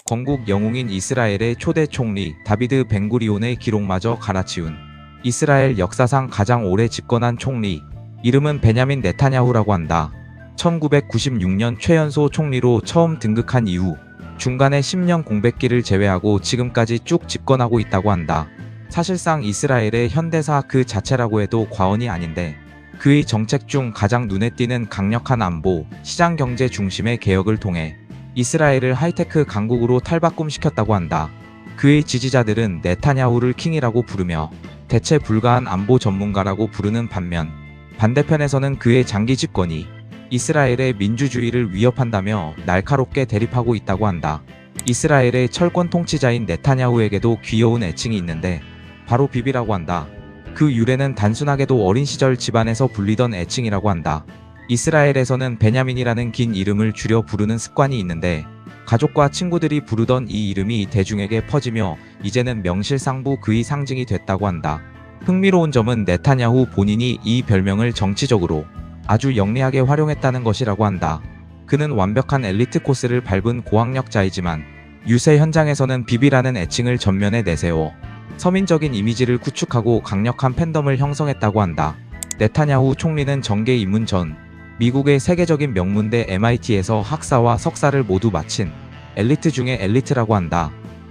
건국 영웅인 이스라엘의 초대 총리 다비드 벤구리온의 기록마저 갈아치운 이스라엘 역사상 가장 오래 집권한 총리, 이름은 베냐민 네타냐후라고 한다. 1996년 최연소 총리로 처음 등극한 이후 중간에 10년 공백기를 제외하고 지금까지 쭉 집권하고 있다고 한다. 사실상 이스라엘의 현대사 그 자체라고 해도 과언이 아닌데, 그의 정책 중 가장 눈에 띄는 강력한 안보, 시장 경제 중심의 개혁을 통해 이스라엘을 하이테크 강국으로 탈바꿈시켰다고 한다. 그의 지지자들은 네타냐후를 킹이라고 부르며 대체 불가한 안보 전문가라고 부르는 반면, 반대편에서는 그의 장기 집권이 이스라엘의 민주주의를 위협한다며 날카롭게 대립하고 있다고 한다. 이스라엘의 철권 통치자인 네타냐후에게도 귀여운 애칭이 있는데 바로 비비라고 한다. 그 유래는 단순하게도 어린 시절 집안에서 불리던 애칭이라고 한다. 이스라엘에서는 베냐민이라는 긴 이름을 줄여 부르는 습관이 있는데, 가족과 친구들이 부르던 이 이름이 대중에게 퍼지며 이제는 명실상부 그의 상징이 됐다고 한다. 흥미로운 점은 네타냐후 본인이 이 별명을 정치적으로 아주 영리하게 활용했다는 것이라고 한다. 그는 완벽한 엘리트 코스를 밟은 고학력자이지만 유세 현장에서는 비비라는 애칭을 전면에 내세워 서민적인 이미지를 구축하고 강력한 팬덤을 형성했다고 한다. 네타냐후 총리는 정계 입문 전 미국의 세계적인 명문대 MIT에서 학사와 석사를 모두 마친 엘리트 중의 엘리트라고 한다.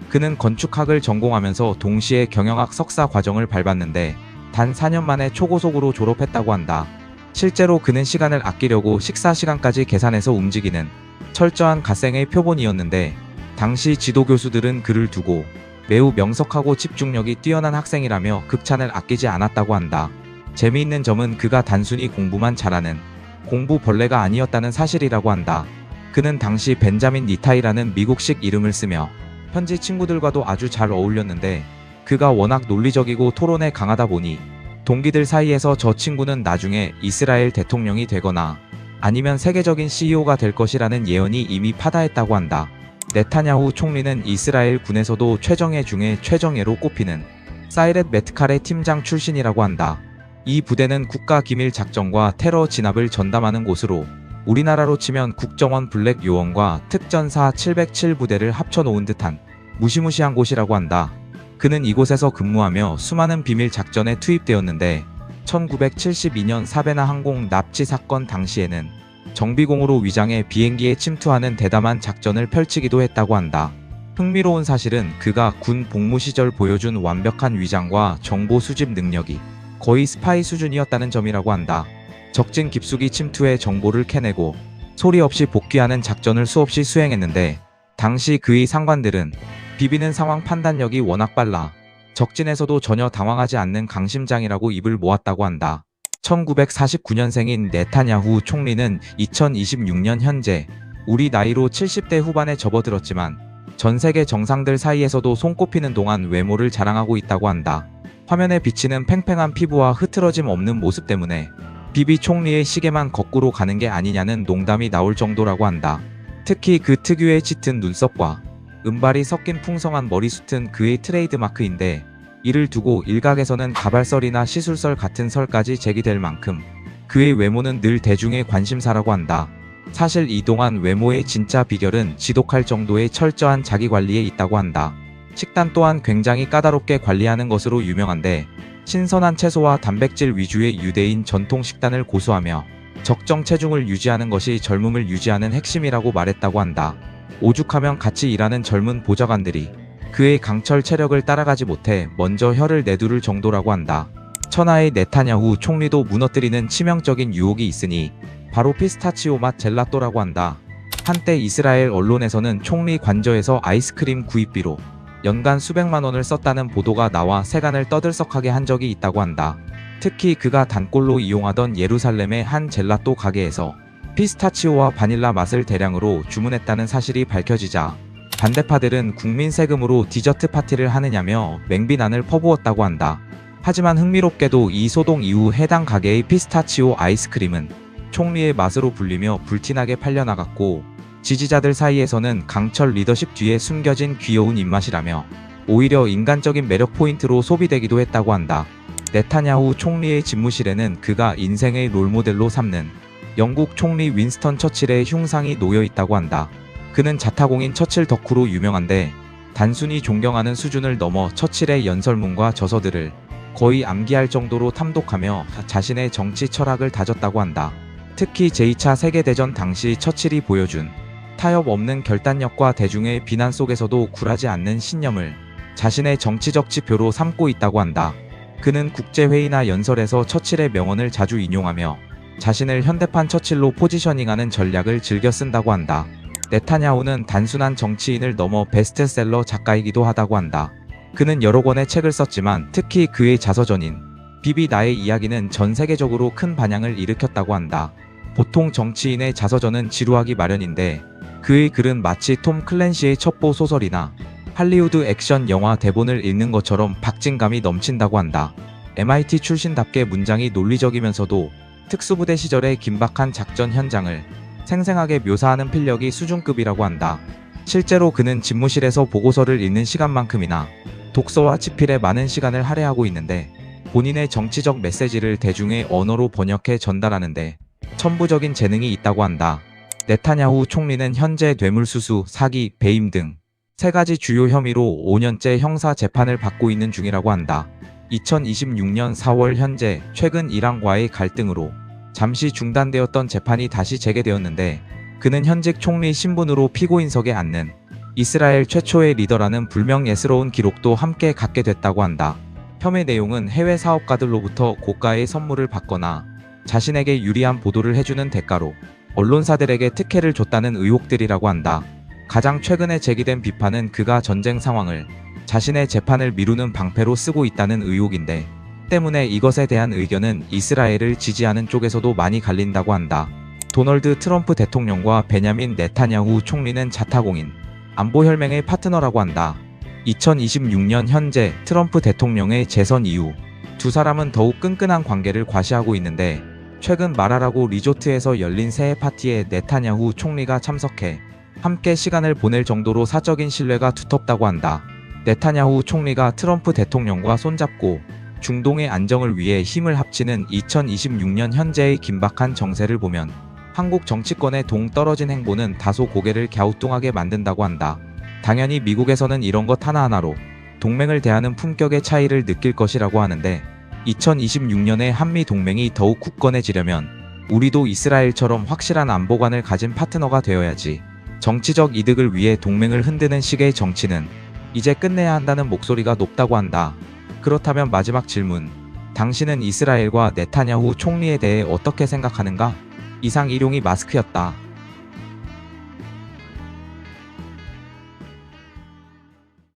그는 건축학을 전공하면서 동시에 경영학 석사 과정을 밟았는데 단 4년 만에 초고속으로 졸업했다고 한다. 실제로 그는 시간을 아끼려고 식사 시간까지 계산해서 움직이는 철저한 갓생의 표본이었는데, 당시 지도교수들은 그를 두고 매우 명석하고 집중력이 뛰어난 학생이라며 극찬을 아끼지 않았다고 한다. 재미있는 점은 그가 단순히 공부만 잘하는 공부 벌레가 아니었다는 사실이라고 한다. 그는 당시 벤자민 니타이라는 미국식 이름을 쓰며 현지 친구들과도 아주 잘 어울렸는데, 그가 워낙 논리적이고 토론에 강하다 보니 동기들 사이에서 저 친구는 나중에 이스라엘 대통령이 되거나 아니면 세계적인 CEO가 될 것이라는 예언이 이미 파다했다고 한다. 네타냐후 총리는 이스라엘 군에서도 최정예 중에 최정예로 꼽히는 사이렛 메트칼의 팀장 출신이라고 한다. 이 부대는 국가기밀작전과 테러 진압을 전담하는 곳으로 우리나라로 치면 국정원 블랙 요원과 특전사 707 부대를 합쳐놓은 듯한 무시무시한 곳이라고 한다. 그는 이곳에서 근무하며 수많은 비밀 작전에 투입되었는데, 1972년 사베나 항공 납치 사건 당시에는 정비공으로 위장해 비행기에 침투하는 대담한 작전을 펼치기도 했다고 한다. 흥미로운 사실은 그가 군 복무 시절 보여준 완벽한 위장과 정보 수집 능력이 거의 스파이 수준이었다는 점이라고 한다. 적진 깊숙이 침투해 정보를 캐내고 소리 없이 복귀하는 작전을 수없이 수행했는데, 당시 그의 상관들은 비비는 상황 판단력이 워낙 빨라 적진에서도 전혀 당황하지 않는 강심장이라고 입을 모았다고 한다. 1949년생인 네타냐후 총리는 2026년 현재 우리 나이로 70대 후반에 접어들었지만 전 세계 정상들 사이에서도 손꼽히는 동안 외모를 자랑하고 있다고 한다. 화면에 비치는 팽팽한 피부와 흐트러짐 없는 모습 때문에 비비 총리의 시계만 거꾸로 가는 게 아니냐는 농담이 나올 정도라고 한다. 특히 그 특유의 짙은 눈썹과 은발이 섞인 풍성한 머리숱은 그의 트레이드마크인데, 이를 두고 일각에서는 가발설이나 시술설 같은 설까지 제기될 만큼 그의 외모는 늘 대중의 관심사라고 한다. 사실 이동안 외모의 진짜 비결은 지독할 정도의 철저한 자기관리에 있다고 한다. 식단 또한 굉장히 까다롭게 관리하는 것으로 유명한데, 신선한 채소와 단백질 위주의 유대인 전통 식단을 고수하며 적정 체중을 유지하는 것이 젊음을 유지하는 핵심이라고 말했다고 한다. 오죽하면 같이 일하는 젊은 보좌관들이 그의 강철 체력을 따라가지 못해 먼저 혀를 내두를 정도라고 한다. 천하의 네타냐후 총리도 무너뜨리는 치명적인 유혹이 있으니 바로 피스타치오 맛 젤라또라고 한다. 한때 이스라엘 언론에서는 총리 관저에서 아이스크림 구입비로 연간 수백만 원을 썼다는 보도가 나와 세간을 떠들썩하게 한 적이 있다고 한다. 특히 그가 단골로 이용하던 예루살렘의 한 젤라또 가게에서 피스타치오와 바닐라 맛을 대량으로 주문했다는 사실이 밝혀지자 반대파들은 국민 세금으로 디저트 파티를 하느냐며 맹비난을 퍼부었다고 한다. 하지만 흥미롭게도 이 소동 이후 해당 가게의 피스타치오 아이스크림은 총리의 맛으로 불리며 불티나게 팔려나갔고, 지지자들 사이에서는 강철 리더십 뒤에 숨겨진 귀여운 입맛이라며 오히려 인간적인 매력 포인트로 소비되기도 했다고 한다. 네타냐후 총리의 집무실에는 그가 인생의 롤모델로 삼는 영국 총리 윈스턴 처칠의 흉상이 놓여 있다고 한다. 그는 자타공인 처칠 덕후로 유명한데 단순히 존경하는 수준을 넘어 처칠의 연설문과 저서들을 거의 암기할 정도로 탐독하며 자신의 정치 철학을 다졌다고 한다. 특히 제2차 세계대전 당시 처칠이 보여준 타협 없는 결단력과 대중의 비난 속에서도 굴하지 않는 신념을 자신의 정치적 지표로 삼고 있다고 한다. 그는 국제회의나 연설에서 처칠의 명언을 자주 인용하며 자신을 현대판 처칠로 포지셔닝하는 전략을 즐겨 쓴다고 한다. 네타냐후는 단순한 정치인을 넘어 베스트셀러 작가이기도 하다고 한다. 그는 여러 권의 책을 썼지만 특히 그의 자서전인 비비 나의 이야기는 전 세계적으로 큰 반향을 일으켰다고 한다. 보통 정치인의 자서전은 지루하기 마련인데 그의 글은 마치 톰 클랜시의 첩보 소설이나 할리우드 액션 영화 대본을 읽는 것처럼 박진감이 넘친다고 한다. MIT 출신답게 문장이 논리적이면서도 특수부대 시절의 긴박한 작전 현장을 생생하게 묘사하는 필력이 수준급이라고 한다. 실제로 그는 집무실에서 보고서를 읽는 시간만큼이나 독서와 집필에 많은 시간을 할애하고 있는데 본인의 정치적 메시지를 대중의 언어로 번역해 전달하는데 천부적인 재능이 있다고 한다. 네타냐후 총리는 현재 뇌물수수, 사기, 배임 등 3가지 주요 혐의로 5년째 형사 재판을 받고 있는 중이라고 한다. 2026년 4월 현재 최근 이란과의 갈등으로 잠시 중단되었던 재판이 다시 재개되었는데 그는 현직 총리 신분으로 피고인석에 앉는 이스라엘 최초의 리더라는 불명 예스러운 기록도 함께 갖게 됐다고 한다. 혐의 내용은 해외 사업가들로부터 고가의 선물을 받거나 자신에게 유리한 보도를 해주는 대가로 언론사들에게 특혜를 줬다는 의혹들이라고 한다. 가장 최근에 제기된 비판은 그가 전쟁 상황을 자신의 재판을 미루는 방패로 쓰고 있다는 의혹인데 때문에 이것에 대한 의견은 이스라엘을 지지하는 쪽에서도 많이 갈린다고 한다. 도널드 트럼프 대통령과 베냐민 네타냐후 총리는 자타공인 안보혈맹의 파트너라고 한다. 2026년 현재 트럼프 대통령의 재선 이후 두 사람은 더욱 끈끈한 관계를 과시하고 있는데 최근 마라라고 리조트에서 열린 새해 파티에 네타냐후 총리가 참석해 함께 시간을 보낼 정도로 사적인 신뢰가 두텁다고 한다. 네타냐후 총리가 트럼프 대통령과 손잡고 중동의 안정을 위해 힘을 합치는 2026년 현재의 긴박한 정세를 보면 한국 정치권의 동떨어진 행보는 다소 고개를 갸우뚱하게 만든다고 한다. 당연히 미국에서는 이런 것 하나하나로 동맹을 대하는 품격의 차이를 느낄 것이라고 하는데 2026년에 한미 동맹이 더욱 굳건해지려면 우리도 이스라엘처럼 확실한 안보관을 가진 파트너가 되어야지. 정치적 이득을 위해 동맹을 흔드는 식의 정치는 이제 끝내야 한다는 목소리가 높다고 한다. 그렇다면 마지막 질문. 당신은 이스라엘과 네타냐후 총리에 대해 어떻게 생각하는가? 이상 일용이 마스크였다.